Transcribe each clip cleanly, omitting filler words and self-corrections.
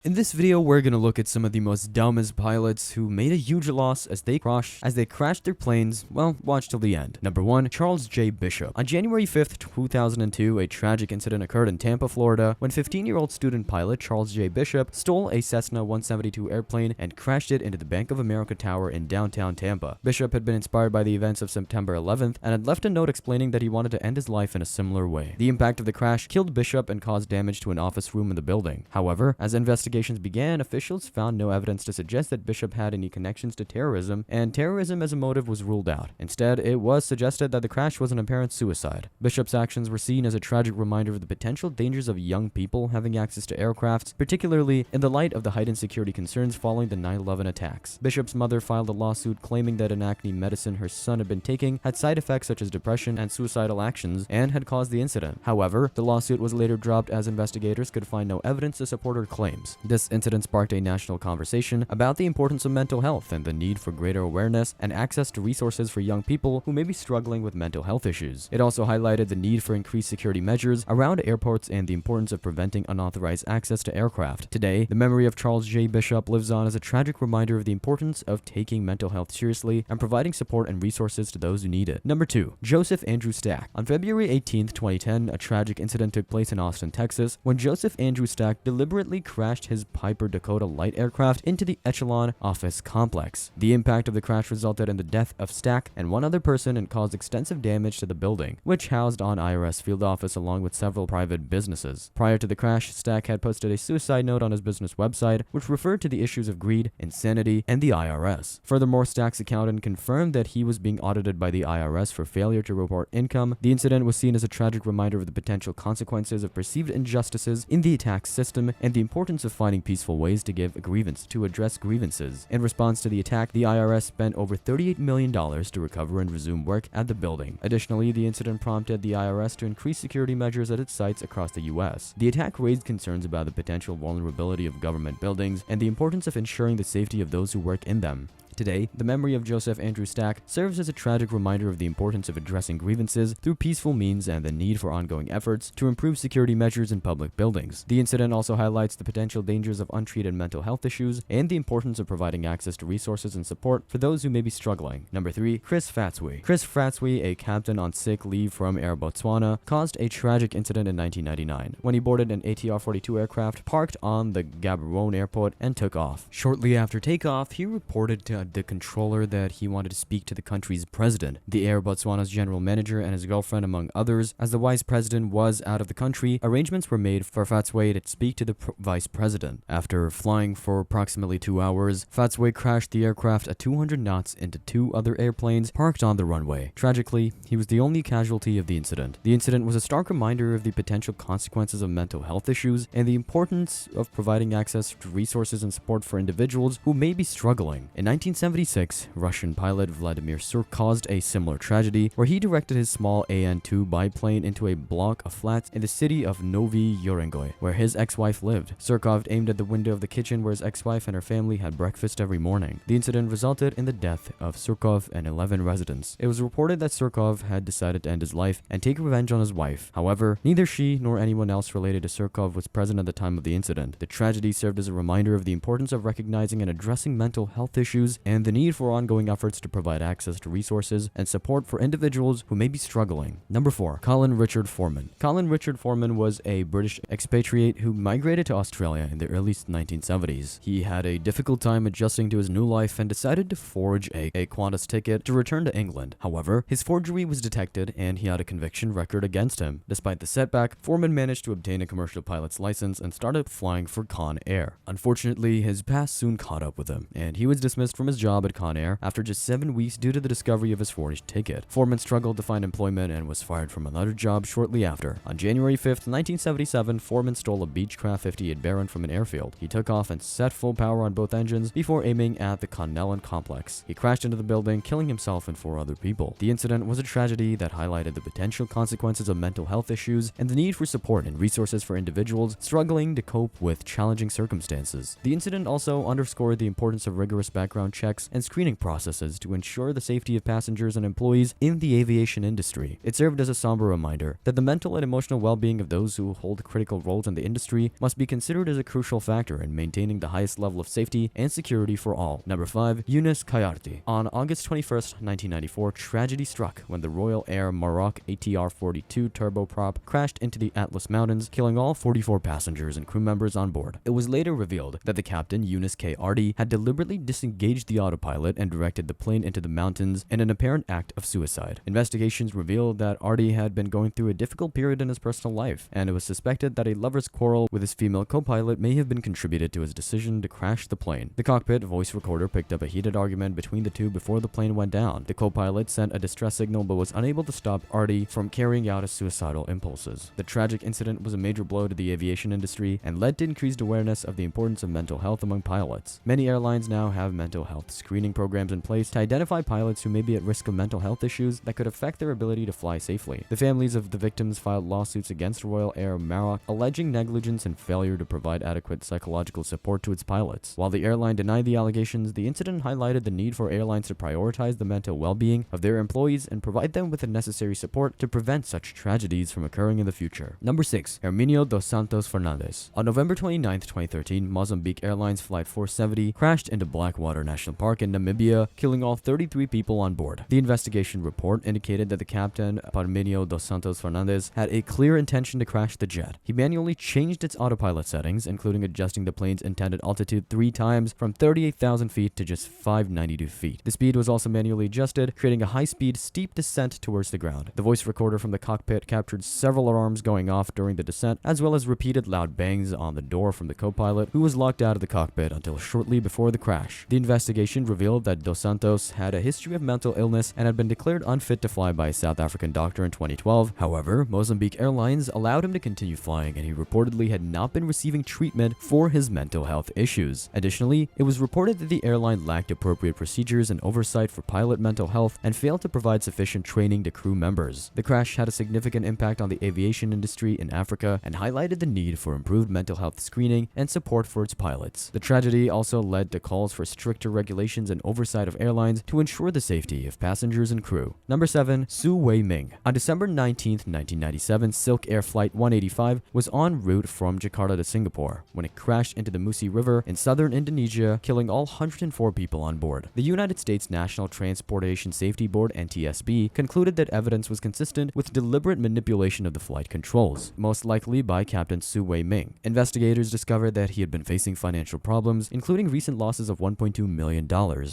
In this video, we're gonna look at some of the most dumbest pilots who made a huge loss as they crashed their planes. Well, watch till the end. Number 1. Charles J. Bishop. On January 5th, 2002, a tragic incident occurred in Tampa, Florida, when 15-year-old student pilot Charles J. Bishop stole a Cessna 172 airplane and crashed it into the Bank of America Tower in downtown Tampa. Bishop had been inspired by the events of September 11th and had left a note explaining that he wanted to end his life in a similar way. The impact of the crash killed Bishop and caused damage to an office room in the building. However, as investigations began, officials found no evidence to suggest that Bishop had any connections to terrorism, and terrorism as a motive was ruled out. Instead, it was suggested that the crash was an apparent suicide. Bishop's actions were seen as a tragic reminder of the potential dangers of young people having access to aircrafts, particularly in the light of the heightened security concerns following the 9/11 attacks. Bishop's mother filed a lawsuit claiming that an acne medicine her son had been taking had side effects such as depression and suicidal actions and had caused the incident. However, the lawsuit was later dropped as investigators could find no evidence to support her claims. This incident sparked a national conversation about the importance of mental health and the need for greater awareness and access to resources for young people who may be struggling with mental health issues. It also highlighted the need for increased security measures around airports and the importance of preventing unauthorized access to aircraft. Today, the memory of Charles J. Bishop lives on as a tragic reminder of the importance of taking mental health seriously and providing support and resources to those who need it. Number 2. Joseph Andrew Stack. On February 18th, 2010, a tragic incident took place in Austin, Texas, when Joseph Andrew Stack deliberately crashed his Piper Dakota light aircraft into the Echelon office complex. The impact of the crash resulted in the death of Stack and one other person and caused extensive damage to the building, which housed an IRS field office along with several private businesses. Prior to the crash, Stack had posted a suicide note on his business website, which referred to the issues of greed, insanity, and the IRS. Furthermore, Stack's accountant confirmed that he was being audited by the IRS for failure to report income. The incident was seen as a tragic reminder of the potential consequences of perceived injustices in the tax system and the importance of finding peaceful ways to address grievances. In response to the attack, the IRS spent over $38 million to recover and resume work at the building. Additionally, the incident prompted the IRS to increase security measures at its sites across the U.S. The attack raised concerns about the potential vulnerability of government buildings and the importance of ensuring the safety of those who work in them. Today, the memory of Joseph Andrew Stack serves as a tragic reminder of the importance of addressing grievances through peaceful means and the need for ongoing efforts to improve security measures in public buildings. The incident also highlights the potential dangers of untreated mental health issues and the importance of providing access to resources and support for those who may be struggling. Number 3. Chris Fatswe. Chris Fatswe, a captain on sick leave from Air Botswana, caused a tragic incident in 1999 when he boarded an ATR-42 aircraft parked on the Gaborone airport and took off. Shortly after takeoff, he reported to the controller that he wanted to speak to the country's president, the Air Botswana's general manager, and his girlfriend, among others. As the vice president was out of the country, arrangements were made for Fatswe to speak to the vice president. After flying for approximately 2 hours, Fatswe crashed the aircraft at 200 knots into 2 other airplanes parked on the runway. Tragically, he was the only casualty of the incident. The incident was a stark reminder of the potential consequences of mental health issues and the importance of providing access to resources and support for individuals who may be struggling. In 1976, Russian pilot Vladimir Surkov caused a similar tragedy where he directed his small An-2 biplane into a block of flats in the city of Novi Urengoy, where his ex-wife lived. Surkov aimed at the window of the kitchen where his ex-wife and her family had breakfast every morning. The incident resulted in the death of Surkov and 11 residents. It was reported that Surkov had decided to end his life and take revenge on his wife. However, neither she nor anyone else related to Surkov was present at the time of the incident. The tragedy served as a reminder of the importance of recognizing and addressing mental health issues and the need for ongoing efforts to provide access to resources and support for individuals who may be struggling. Number 4. Colin Richard Foreman. Colin Richard Foreman was a British expatriate who migrated to Australia in the early 1970s. He had a difficult time adjusting to his new life and decided to forge a Qantas ticket to return to England. However, his forgery was detected and he had a conviction record against him. Despite the setback, Foreman managed to obtain a commercial pilot's license and started flying for Con Air. Unfortunately, his past soon caught up with him, and he was dismissed from his job at Con Air after just 7 weeks due to the discovery of his forged ticket. Foreman struggled to find employment and was fired from another job shortly after. On January 5th, 1977, Foreman stole a Beechcraft 58 Baron from an airfield. He took off and set full power on both engines before aiming at the Connellan complex. He crashed into the building, killing himself and 4 other people. The incident was a tragedy that highlighted the potential consequences of mental health issues and the need for support and resources for individuals struggling to cope with challenging circumstances. The incident also underscored the importance of rigorous background checks and screening processes to ensure the safety of passengers and employees in the aviation industry. It served as a somber reminder that the mental and emotional well-being of those who hold critical roles in the industry must be considered as a crucial factor in maintaining the highest level of safety and security for all. Number 5. Yunus Kayarti. On August 21st, 1994, tragedy struck when the Royal Air Maroc ATR-42 turboprop crashed into the Atlas Mountains, killing all 44 passengers and crew members on board. It was later revealed that the captain, Yunus K. Ardi, had deliberately disengaged the autopilot and directed the plane into the mountains in an apparent act of suicide. Investigations revealed that Ardi had been going through a difficult period in his personal life, and it was suspected that a lover's quarrel with his female co-pilot may have been contributed to his decision to crash the plane. The cockpit voice recorder picked up a heated argument between the two before the plane went down. The co-pilot sent a distress signal but was unable to stop Ardi from carrying out his suicidal impulses. The tragic incident was a major blow to the aviation industry and led to increased awareness of the importance of mental health among pilots. Many airlines now have mental health screening programs in place to identify pilots who may be at risk of mental health issues that could affect their ability to fly safely. The families of the victims filed lawsuits against Royal Air Maroc, alleging negligence and failure to provide adequate psychological support to its pilots. While the airline denied the allegations, the incident highlighted the need for airlines to prioritize the mental well-being of their employees and provide them with the necessary support to prevent such tragedies from occurring in the future. Number 6. Herminio dos Santos Fernandez. On November 29, 2013, Mozambique Airlines Flight 470 crashed into Blackwater National Park in Namibia, killing all 33 people on board. The investigation report indicated that the captain, Herminio dos Santos Fernandez, had a clear intention to crash the jet. He manually changed its autopilot settings, including adjusting the plane's intended altitude 3 times from 38,000 feet to just 592 feet. The speed was also manually adjusted, creating a high-speed, steep descent towards the ground. The voice recorder from the cockpit captured several alarms going off during the descent, as well as repeated loud bangs on the door from the co-pilot, who was locked out of the cockpit until shortly before the crash. The investigation revealed that Dos Santos had a history of mental illness and had been declared unfit to fly by a South African doctor in 2012. However, Mozambique Airlines allowed him to continue flying, and he reportedly had not been receiving treatment for his mental health issues. Additionally, it was reported that the airline lacked appropriate procedures and oversight for pilot mental health and failed to provide sufficient training to crew members. The crash had a significant impact on the aviation industry in Africa and highlighted the need for improved mental health screening and support for its pilots. The tragedy also led to calls for stricter regulations and oversight of airlines to ensure the safety of passengers and crew. Number 7. Su Wei Ming. On December 19, 1997, Silk Air Flight 185 was en route from Jakarta to Singapore when it crashed into the Musi River in southern Indonesia, killing all 104 people on board. The United States National Transportation Safety Board (NTSB) concluded that evidence was consistent with deliberate manipulation of the flight controls, most likely by Captain Su Wei Ming. Investigators discovered that he had been facing financial problems, including recent losses of $1.2 million.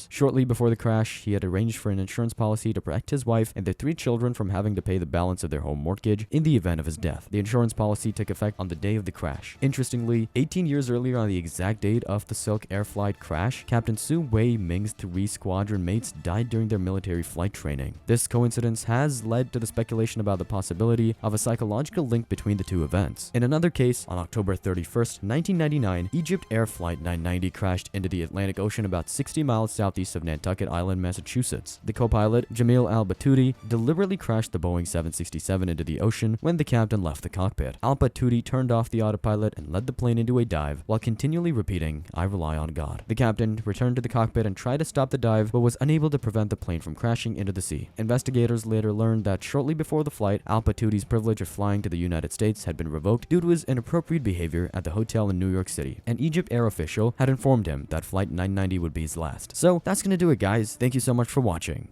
Shortly before the crash, he had arranged for an insurance policy to protect his wife and their 3 children from having to pay the balance of their home mortgage in the event of his death. The insurance policy took effect on the day of the crash. Interestingly, 18 years earlier on the exact date of the Silk Air Flight crash, Captain Su Wei Ming's 3 squadron mates died during their military flight training. This coincidence has led to the speculation about the possibility of a psychological link between the 2 events. In another case, on October 31st, 1999, Egypt Air Flight 990 crashed into the Atlantic Ocean about 60 miles southeast of Nantucket Island, Massachusetts. The co-pilot, Jamil Al-Batouti, deliberately crashed the Boeing 767 into the ocean when the captain left the cockpit. Al-Batouti turned off the autopilot and led the plane into a dive while continually repeating, "I rely on God." The captain returned to the cockpit and tried to stop the dive, but was unable to prevent the plane from crashing into the sea. Investigators later learned that shortly before the flight, Al-Batouti's privilege of flying to the United States had been revoked due to his inappropriate behavior at the hotel in New York City. An Egypt Air official had informed him that Flight 990 would be his last. So that's gonna do it, guys. Thank you so much for watching.